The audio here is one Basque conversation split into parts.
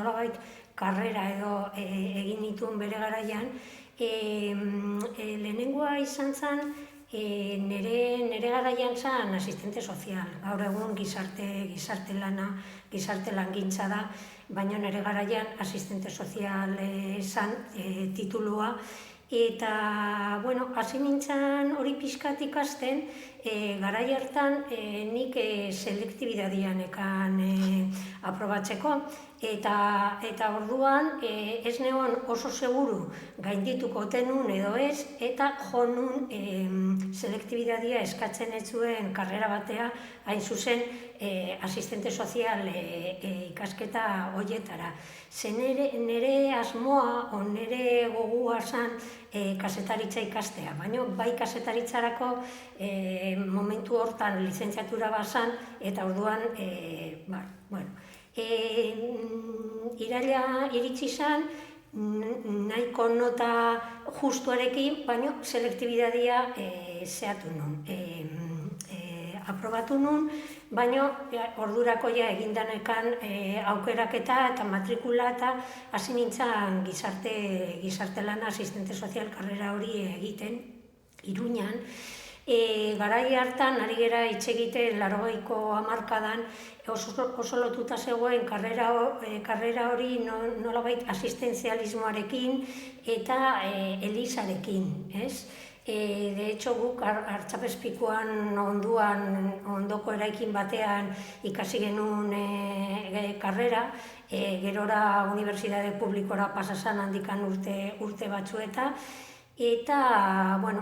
nolabait karrera edo egin nituen bere garaian, lehenengoa izan zen, nire garaian zen asistente sozial. Gaur egun gizarte langintza da, baina nire garaian asistente sozial zen titulua. Eta, bueno, hasi nintzen hori pixkat ikasten, garai hartan nik selektibidadia nekan aprobatzeko, eta orduan ez neon oso seguru gaindituko tenun edo ez, eta jo nun selektibidadia eskatzen ez zuen karrera batea, hain zuzen asistente sozial ikasketa horietara. Ze nire asmoa, nire gogua zen kasetaritza ikastea, baina bai kasetaritzarako momentu hortan lizentziatura bazan, eta orduan, iraila iritsi zen, nahiko nota justuarekin, baina selektibidadia zehatu nun. Aprobatu nun, baina ordurako egindanekan aukeraketa eta matrikula eta hasi nintzen gizarte lana asistente sozial karrera hori egiten, Iruñan. Garai hartan, ari gera hitz egiten 80ko hamarkadan, oso lotuta zegoen karrera hori nolabait asistentzialismoarekin eta elizarekin, ez? De hecho, guk Artzapezpikuan ondoko eraikin batean ikasi genuen karrera, gerora Unibertsitate Publikora pasasan handikan urte batzueta, eta, bueno,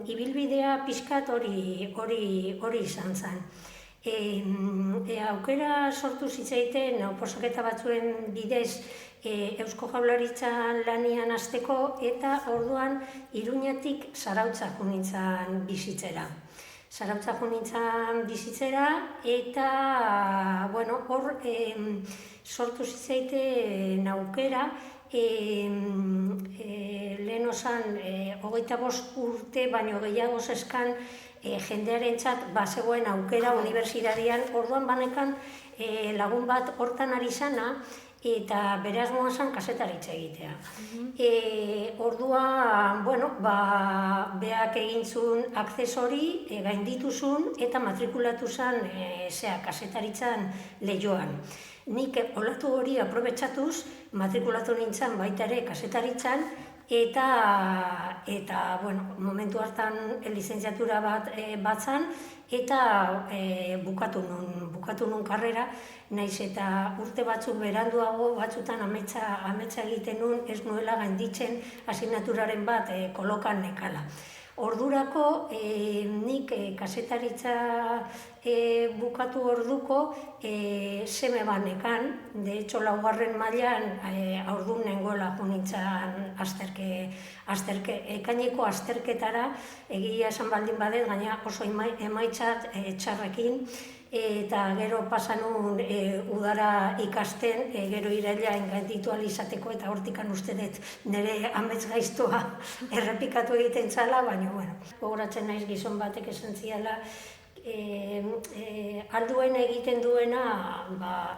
ibilbidea pixkat hori izan zen. Aukera sortu zitzaiten oposaketa batzuen bidez Eusko Jaurlaritzan lanian hasteko, eta orduan Iruñatik Zarautza jo nintzen bizitzera. Eta, bueno, hor sortu zitzaiten aukera, lehen osan 25 urte baino gehiago zeskan jendearentzat bazegoen aukera unibertsitatean, orduan banekan lagun bat hortan ari zana, eta bere asmoa zen kasetaritza egitea. Orduan, bueno, beak egin zuen akzesori, gaindituzun, eta matrikulatu zen kasetaritzan Leioan. Nik olatu hori aprobetxatuz, matrikulatu nintzen baita ere kasetaritzan, eta bueno, momentu hartan lizentziatura bat zan, eta bukatu nun karrera, naiz eta urte batzuk beranduago batzutan ametsa egiten nun, ez nuela gainditzen asignaturaren bat kolokan nekala. Ordurako, nik kasetaritza bukatu orduko seme banekan, de hecho, 4. mailan aurdun nengoela jo nintzen ekaineko azterketara, egia esan baldin badet, gaina oso emaitzat txarrekin, eta gero pasanun udara ikasten, gero iraila gainditu izateko, eta hortikan uste dut nire amets gaiztoa errepikatu egiten zala, baina, bueno, gogoratzen naiz gizon batek esan ziala, alduen egiten duena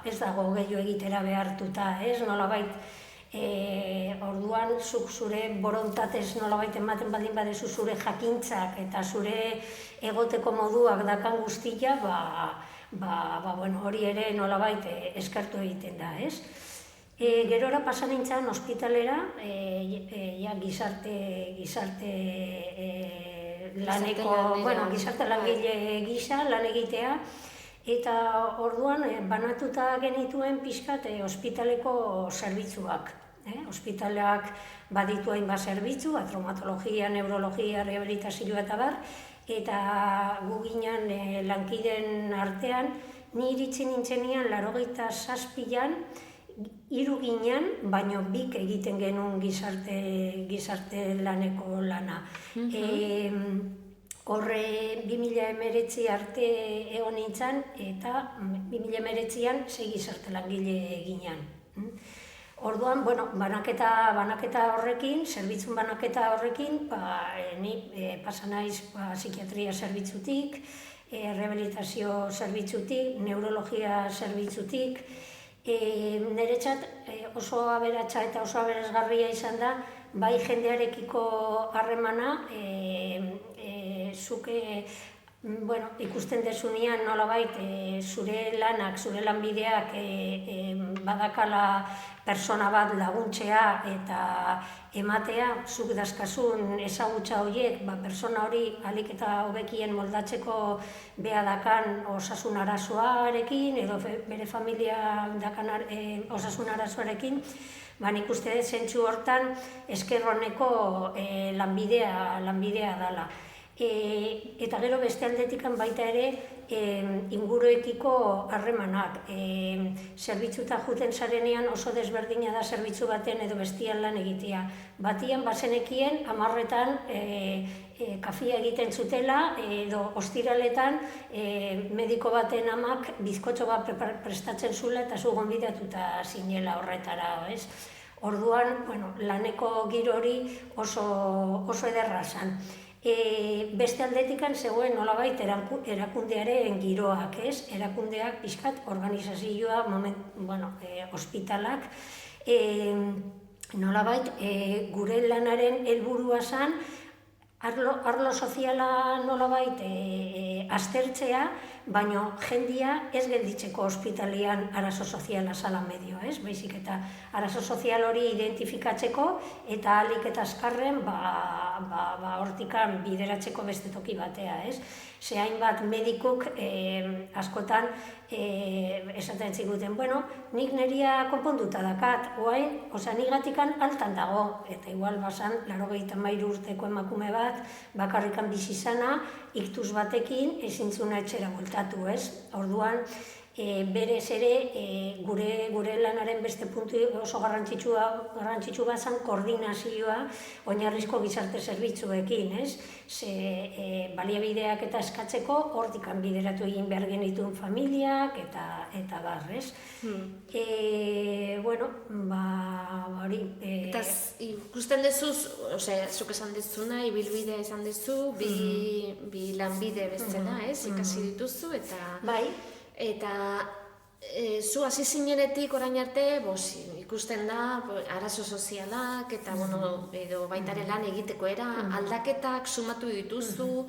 ez dago gehiago egitera behartuta, ez, nolabait, orduan zuk zure borontatez nolabait ematen baldin badezu zure jakintzak eta zure egoteko moduak dakan guztia, bueno, hori ere nolabait eskertu egiten da, ez? Gerora pasa nintzen ospitalera, gizarte laneko, bueno, gizarte langile gisa lan egitea, eta orduan banatuta genituen pixkat ospitaleko zerbitzuak. Ospitaleak baditu hainbat zerbitzu, traumatologia, neurologia, rehabilitazioa eta bar, eta gu ginen lankideen artean, ni iritsi nintzenean 87an, 3 ginen, baino 2 egiten genuen gizarte laneko lana. Horre 2019 arte egon nintzen, eta 2019an 6 gizarte langile ginen. Orduan, bueno, banaketa horrekin, zerbitzun banaketa horrekin, ni pasa naiz psikiatria zerbitzutik, rehabilitazio zerbitzutik, neurologia zerbitzutik, Niretzat oso aberatsa eta oso aberasgarria izan da, bai jendearekiko harremana, zuk ikusten dezunean nolabait zure lanak, zure lanbideak badakala persona bat laguntzea eta ematea, zuk dazkazun ezagutza horiek, persona hori ahalik eta hobekien moldatzeko beha dakan osasun arazoarekin edo bere familia dakan osasun arazoarekin, nik uste dut zentzu hortan esker honeko lanbidea dela. Eta gero beste aldetikan baita ere inguruekiko harremanak. Zerbitzuta juten zarenean oso desberdina da zerbitzu baten edo bestian lan egitea. Batian bazenekien 10etan kafia egiten zutela edo ostiraletan mediko baten amak bizkotxo bat prestatzen zula eta zu gonbidatuta zinela horretara, ez? Orduan, laneko giro hori oso ederra zan. Beste aldetikan zegoen nolabait erakundearen giroak, ez? Erakundeak pixkat organizazioa, ospitalak, nolabait gure lanaren helburua zan, arlo soziala nolabait aztertzea, baina jendia ez gelditzeko ospitalian arazo soziala zala medio, ez? Baizik eta arazo sozial hori identifikatzeko eta ahalik eta azkarren hortikan bideratzeko beste toki batea, ez? Ze hainbat medikuk askotan esaten ziguten, nik neria konponduta dakat, nigatikan altan dago, eta igual basan 93 urteko emakume bat, bakarrikan bizi zana, iktus batekin ezin zuna etxera bueltatu, ez? Orduan, berez ere gure lanaren beste puntu oso garrantzitsu bat zan koordinazioa oinarrizko gizarte zerbitzuekin, ez? Ze baliabideak eta eskatzeko hortikan bideratu egin behar genituen familiak eta bar, ez? Hori... Eta ikusten dezuz, zuk esan dezuna, ibilbidea izan dezu, bi lanbide bezala, ez? Ikasi dituzu, eta... Bai. Eta zu hasi zinenetik orain arte ikusten da arazo sozialak eta edo baitare lan egiteko aldaketak sumatu dituzu.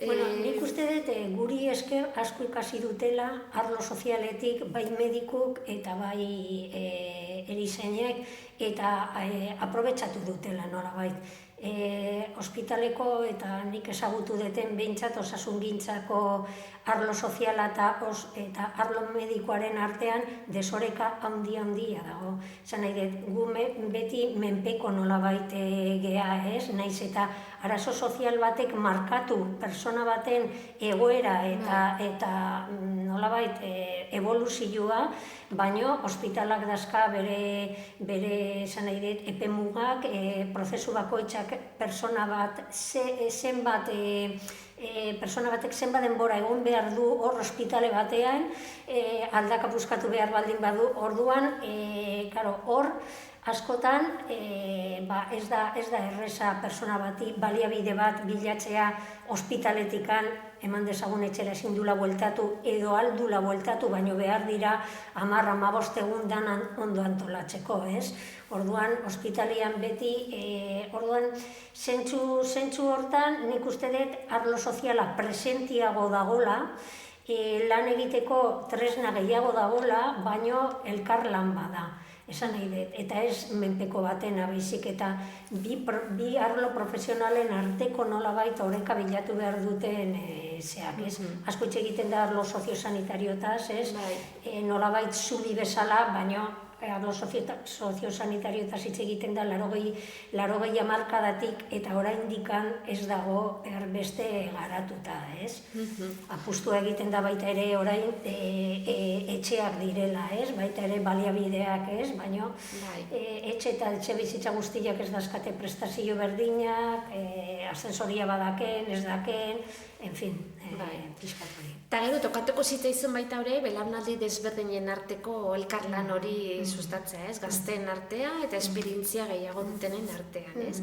Nik uste dut guri esker asko ikasi dutela arlo sozialetik bai medikuk eta bai erizainek eta aprobetxatu dutela nolabait. Ospitaleko eta nik ezagutu duten behintzat osasungintzako arlo soziala eta arlo medikoaren artean desoreka handia dago. Zan nahi dut, gu beti menpeko nolabait gea, ez? Naiz eta arazo sozial batek markatu persona baten egoera eta nolabait evoluzioa, baino ospitalak dazka bere zan nahi dut, epemugak, prozesu bakoitzak persona bat persona batek zenbat denbora egon behar du hor ospitale batean, aldaka buskatu behar baldin badu, orduan, hor, askotan, ez da erreza persona bati baliabide bat bilatzea ospitaletikan eman dezagun etxera ezin dula bueltatu edo aldula bueltatu, baino behar dira 10-15 egun danan ondo antolatzeko, ez? Orduan, ospitalian beti, orduan, zentzu hortan nik uste dut arlo soziala presentiago dagola, lan egiteko tresna gehiago dagola, baino elkar lan bada. Esan nahi dut, eta ez menpeko batena baizik eta bi arlo profesionalen arteko nolabait oreka bilatu behar duten zeak, ez? Asko hitz egiten da arlo soziosanitarioetaz, ez? Nolabait zubi bezala, baino arlo soziosanitarioetaz hitz egiten da 80 hamarkadatik eta oraindikan ez dago erbeste garatuta, ez? Apustua egiten da baita ere orain etxeak direla, ez? Baita ere baliabideak, ez? Baina etxe eta etxe bizitza guztiak ez dazkate prestazio berdinak, asensoria badaken, ez daken, en fin, pixkat hori. Eta gero, tokatuko zitzaizun baita hori, belaunaldi desberdinen arteko elkarlan hori sustatzea, ez? Gazteen artea eta esperientzia gehiago dutenen artean, ez?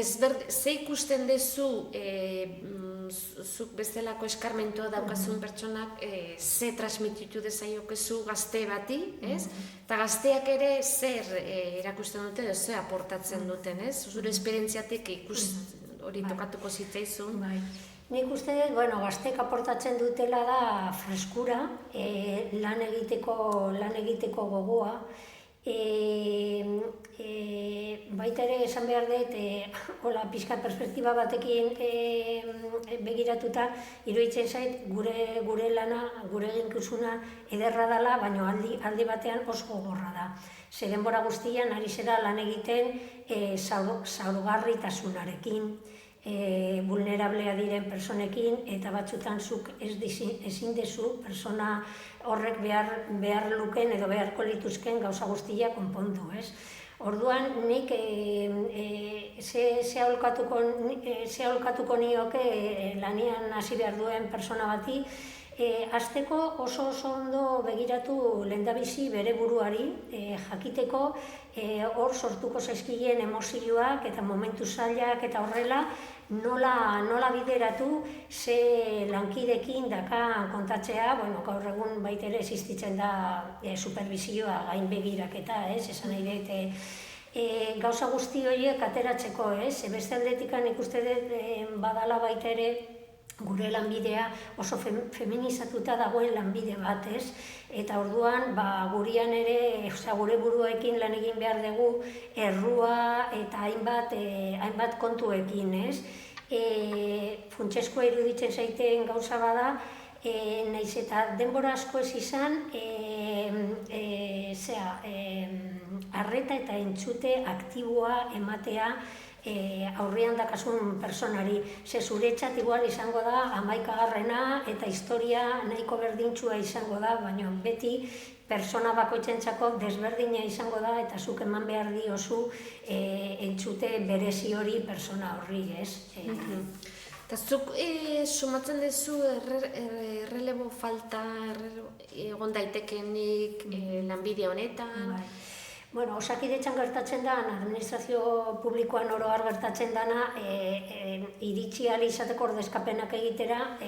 ze ikusten dezu zuk bezalako eskarmentoa daukazun pertsonak ze transmititu dezaiokezu gazte bati, ez? Eta gazteak ere zer erakusten dute, zer aportatzen duten, ez? Zure esperientziatik hori tokatuko zitzaizun. Nik uste dut, gaztek aportatzen dutela da freskura, lan egiteko gogoa. Baita ere esan behar dut, pixka perspektiba batekin begiratuta, iruditzen zait gure lana, gure eginkizuna ederra dela, baina aldi batean oso gogorra da. Ze denbora guztian ari zera lan egiten zaurgarritasunarekin, vulnerablea diren personekin, eta batzutan zuk ezin dezu persona horrek behar luken edo beharko lituzken gauza guztia konpondu, ez? Orduan, nik ze aholkatuko nioke lanian hasi behar duen persona bati, hasteko oso ondo begiratu lehendabizi bere buruari, jakiteko hor sortuko zaizkien emozioak eta momentu zailak eta horrela nola bideratu ze lankidekin daka kontatzea, gaur egun baita ere existitzen da supervisioa gain begiraketa, esan nahi dut gauza guzti horiek ateratzeko, beste aldetikan ikuste dut badala baita ere gure lanbidea oso feminizatuta dagoen lanbide bat, eta orduan gurian ere, gure buruekin lan egin behar dugu errua eta hainbat kontuekin, funtsezkoa iruditzen zaiteen gauza bada, nahiz eta denbora asko ez izan, arreta eta entzute aktiboa ematea aurrean dakasun personari. Ze zuretzat igual izango da 11garrena eta historia nahiko berdintsua izango da, baina beti persona bakoitzentzako desberdina izango da eta zuk eman behar diozu entzute berezi hori persona horri, Eta zuk sumatzen duzu errelebo falta egon daitekenik lanbide honetan? Osakidetzan gertatzen da, administrazio publikoan oro har gertatzen dana, iritsi ahal izateko ordezkapenak egitera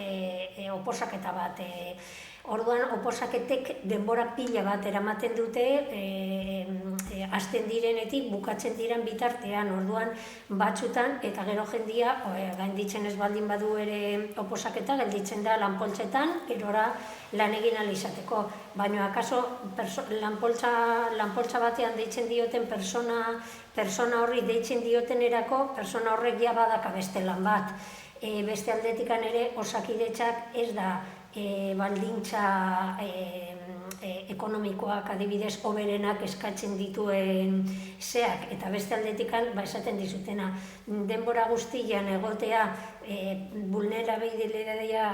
oposaketa bat. Orduan, oposaketek denbora pila bat eramaten dute, hasten direnetik bukatzen diren bitartean, orduan batzutan, eta gero jendia, gainditzen ez baldin badu ere oposaketa, gelditzen da lanpoltsetan, gerora lan egin ahal izateko. Baina, akaso, lanpoltsa batean deitzen dioten persona horri deitzen diotenerako, persona horrek ja badaka beste lan bat. Beste aldetikan ere, Osakidetzak ez da baldintza ekonomikoak adibidez hoberenak eskatzen dituen zeak, eta beste aldetikan esaten dizutena denbora guztian egotea vulnerabilitatea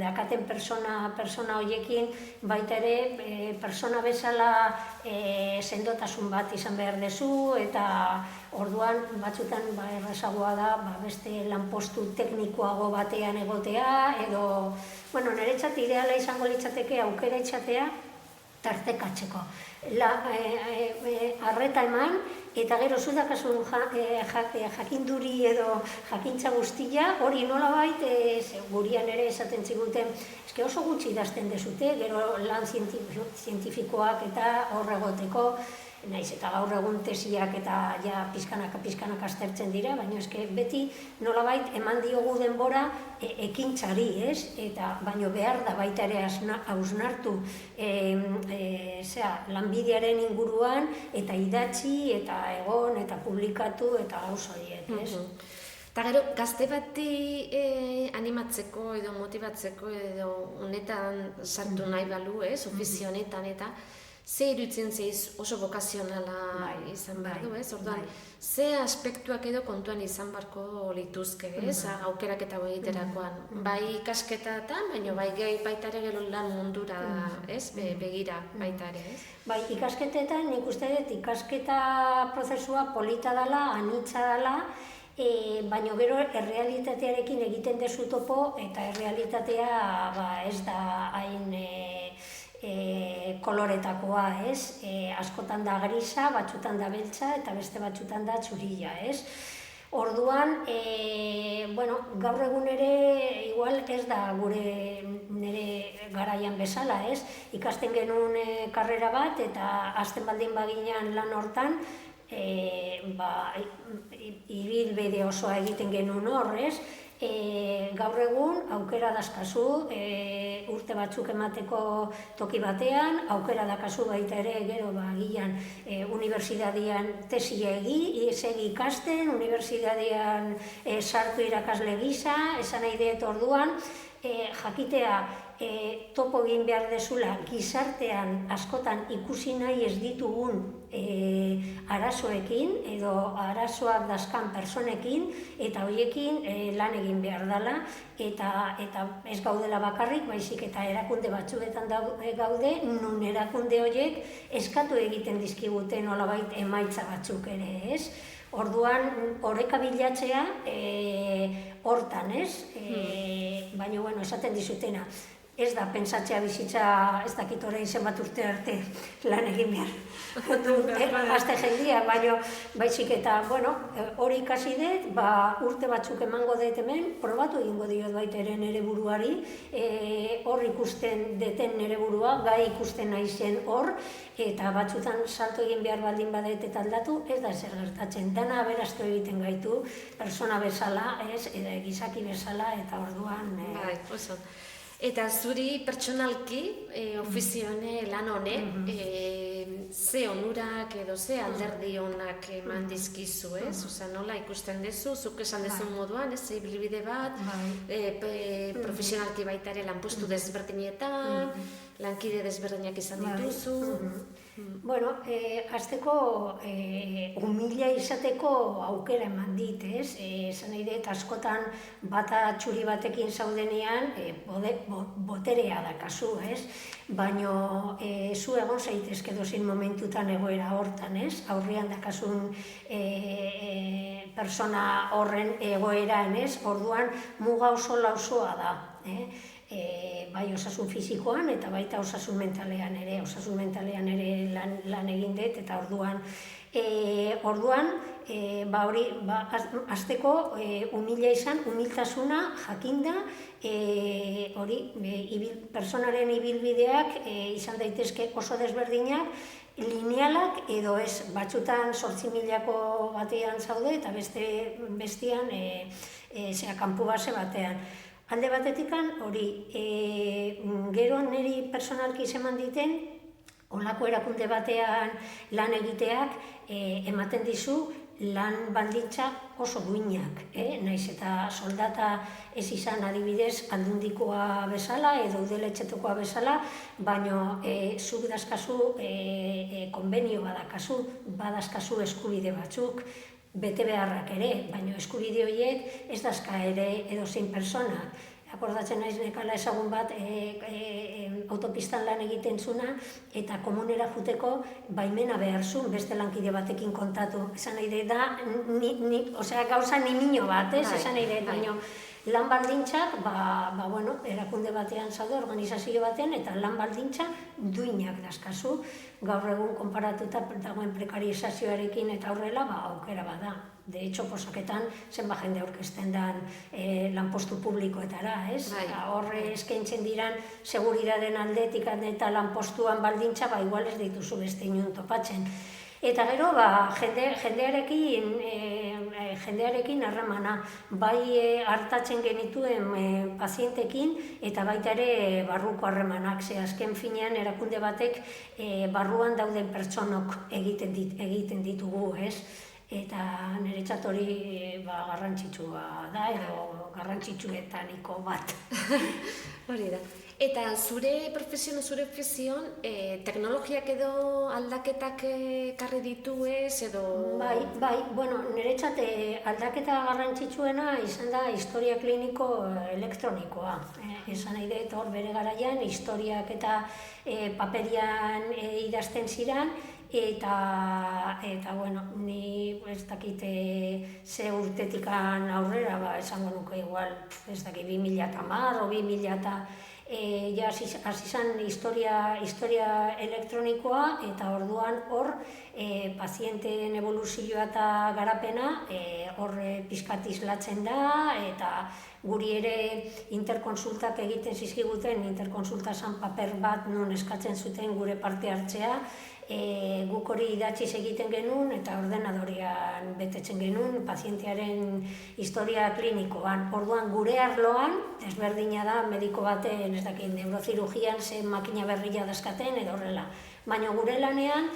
dakaten persona horiekin, baita ere persona bezala sendotasun bat izan behar dezu, eta orduan batzutan errazagoa da beste lanpostu teknikoago batean egotea, edo niretzat ideala izango litzateke aukera itxatea tartekatzeko. Arreta eman, eta gero zudakasun jakinduri edo jakintza guztia, hori nolabait, gurian ere esaten ziguten, oso gutxi idazten dezute, gero lan zientifikoak eta horregoteko, nahiz eta gaur egun tesiak eta ja pizkanak aztertzen dira, baina beti nolabait eman diogu denbora ekintzari, baina behar da baita ere hausnartu lanbidearen inguruan, eta idatzi, eta egon, eta publikatu, eta gauz horiek, Eta gero, gazte bati animatzeko edo motibatzeko edo honetan sartu nahi balu, ofizio honetan, eta ze iruditzen zeiz oso bokazionala izan behar du, Orduan, ze aspektuak edo kontuan izan barko lituzke, aukerak eta egiterakoan. Bai ikasketatan, baina bai baita ere gero lan mundura begira baita ere, Bai, ikasketetan nik uste dut ikasketa prozesua polita dela, anitza dela, baina gero errealitatearekin egiten dezu topo, eta errealitatea ez da hain koloretakoa, askotan da grisa, batzutan da beltza, eta beste batzutan da txurila, Orduan, bueno, gaur egun ere, igual ez da nire garaian bezala, ez? Ikasten genuen karrera bat, eta hasten baldin baginean lan hortan, ibilbide osoa egiten genuen hor, ez? Gaur egun aukera dazkazu urte batzuk emateko toki batean, aukera dakazu baita ere gero agian unibertsitatean tesia segi ikasten, unibertsitatean sartu irakasle gisa, esan nahi dut orduan, jakitea topo egin behar dezula gizartean askotan ikusi nahi ez ditugun arazoekin edo arazoak dazkan personekin eta horiekin lan egin behar dela eta ez gaudela bakarrik, baizik eta erakunde batzuetan gaude, nun erakunde horiek eskatu egiten dizkigute nolabait emaitza batzuk ere, ez? Orduan, oreka bilatzea hortan, ez? Baina, bueno, esaten dizutena, ez da pentsatzea bizitza, ez dakit orain zenbat urte arte lan egin behar. Azte jendia, baina baizik eta, bueno, hori ikasi dut, urte batzuk emango dut hemen, probatu egingo diot baita ere nire buruari, hor ikusten deten nire burua, gai ikusten naizen hor, eta batzutan salto egin behar baldin badet eta aldatu, ez da zer gertatzen. Dana aberastu egiten gaitu, persona bezala, ez, gizaki bezala, eta orduan... Bai, oso. Eta zuri pertsonalki, ofizio lan honek, ze onurak edo ze alderdi onak eman dizkizu, ez? Osa, nola ikusten dezu, zuk esan dezun moduan, ez? Ibilbide bat, profesionalki baita ere lanpostu desberdinetan, lankide desberdinak izan dituzu. Bueno, hasteko humila izateko aukera eman dit, ez? Esan nahi dut, askotan bata txuri batekin zaudenean boterea dakazu, ez? Baina zu egon zaitezke dozin momentutan egoera hortan, ez? Aurrean dakasun persona horren egoeran, ez? Orduan muga oso lausoa da, bai osasun fisikoan eta baita osasun mentalean ere lan egin dut eta orduan hori hasteko humila izan, humiltasuna jakinda hori personaren ibilbideak izan daitezke oso desberdinak, linealak edo ez, batzutan 8.000ko batean zaude eta bestean kanpo base batean. Alde batetikan, hori, gero niri personalki eman diten, olako erakunde batean lan egiteak ematen dizu lan baldintza oso duinak, naiz eta soldata ez izan adibidez aldundikoa bezala edo udaletxetekoa bezala, baina zuk dazkazu konbenio badazkazu eskubide batzuk, bete beharrak ere, baina eskubide horiek ez dazka ere edozein persona. Akordatzen naiz nekala ezagun bat autopistan lan egiten zuna eta komunera juteko baimena behar zuen beste lankide batekin kontatu. Esan nahi da, gauza nimino bat, esan nahi da, baina lan baldintzak, erakunde batean zaude, organizazio batean, eta lan baldintza duinak dazkazu. Gaur egun konparatuta dagoen prekarizazioarekin eta horrela, aukera bada. De hecho, posaketan zenba jende aurkezten dan lanpostu publikoetara, ez? Horre eskaintzen diran seguridaden aldetik eta lanpostuan baldintza, igual ez dituzu beste inun topatzen. Eta gero, jendearekin harremana, bai hartatzen genituen pazientekin eta baita ere barruko harremanak, ze azken finean erakunde batek barruan dauden pertsonok egiten ditugu, ez? Eta niretzat hori garrantzitsua da, edo garrantzitsuetaniko bat. Hori da. Eta zure profesioan, zure ofizion, teknologiak edo aldaketak ekarri ditu ez, edo... Bai, bueno, niretzat aldaketa garrantzitsuena izan da historia kliniko elektronikoa. Esan nahi dut hor bere garaian, historiak eta paperian idazten ziren, eta bueno, ni ez dakit ze urtetikan aurrera, esango nuke igual, ez dakit 2010 o 2000 ja hasi zen historia elektronikoa, eta orduan hor pazienteen evoluzioa eta garapena hor pixkat islatzen da, eta guri ere interkonsultak egiten zizkiguten, interkonsulta zan paper bat non eskatzen zuten gure parte hartzea, guk hori idatziz egiten genuen eta ordenadorean betetzen genuen pazientearen historia klinikoan. Orduan gure arloan, desberdina da mediko baten, ez dakit, neurozirurgian ze makina berria dazkaten edo horrela. Baina gure lanean,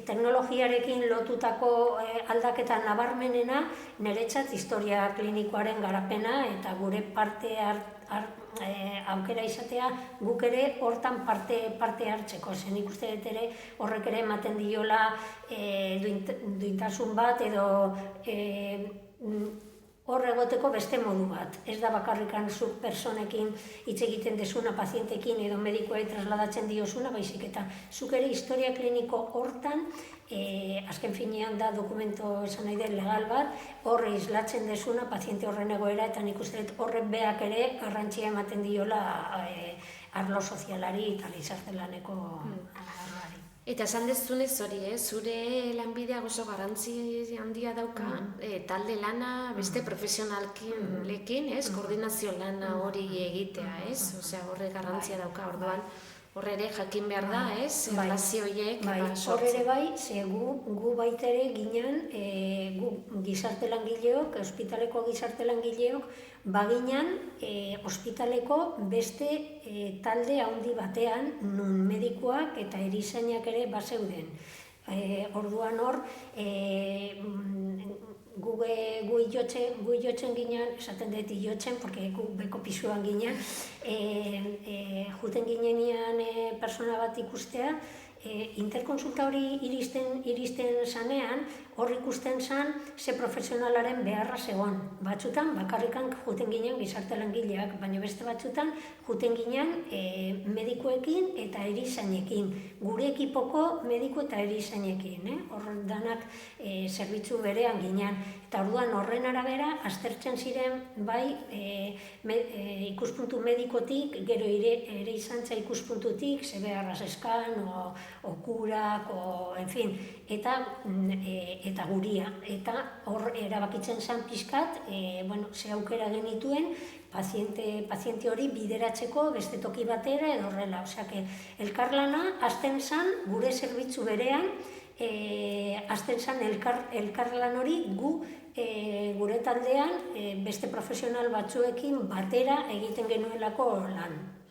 teknologiarekin lotutako aldaketa nabarmenena, niretzat historia klinikoaren garapena eta gure parte aukera izatea guk ere hortan parte hartzeko. Zen ikuste dut ere horrek ere ematen diola duintasun bat edo hor egoteko beste modu bat. Ez da bakarrikan zuk personekin hitz egiten desuna, pazientekin edo medikoei trasladatzen diozuna, baizik eta zuk ere historia kliniko hortan, azken finean da dokumento esan nahi den legal bat, horre islatzen desuna paziente horren egoera, eta nik uste dut horrek beak ere garrantzia ematen diola arlo sozialari eta gizarte laneko arloari. Eta esan dezunez hori, zure lanbidea oso garrantzi handia dauka, talde lana beste profesionalkin, koordinazio lana hori egitea, osea horre garrantzia dauka, orduan horre ere jakin behar da, relazio horiek sortzen. Horre ere bai, ze gu baitere ginen, gu gizarte langileok, ospitaleko gizarte langileok, baginan ospitaleko beste talde handi batean nun medikuak eta erizainak ere bazeuden. Orduan hor, gu iotzen ginen, esaten dut iotzen, porque gu beko pisuan ginen, juten ginenean persona bat ikustea, interkonsulta hori iristen zanean, hor ikusten zan ze profesionalaren beharra zegoen. Batzutan, bakarrikan juten ginen gizarte langileak, baina beste batzutan juten ginen medikuekin eta erizainekin. Gure ekipoko mediku eta erizainekin, hor danak zerbitzu berean ginen. Eta orduan horren arabera, aztertzen ziren bai ikuspuntu medikotik, gero ere izantza ikuspuntutik, ze beharra zeskan, okurak, en fin, eta guria. Eta hor erabakitzen zen pixkat, ze aukera genituen, paziente hori bideratzeko beste toki batera edo horrela. Osea, elkarlana azten zen gure zerbitzu berean, azten zen elkarlan hori gure taldean beste profesional batzuekin batera egiten genuelako lan.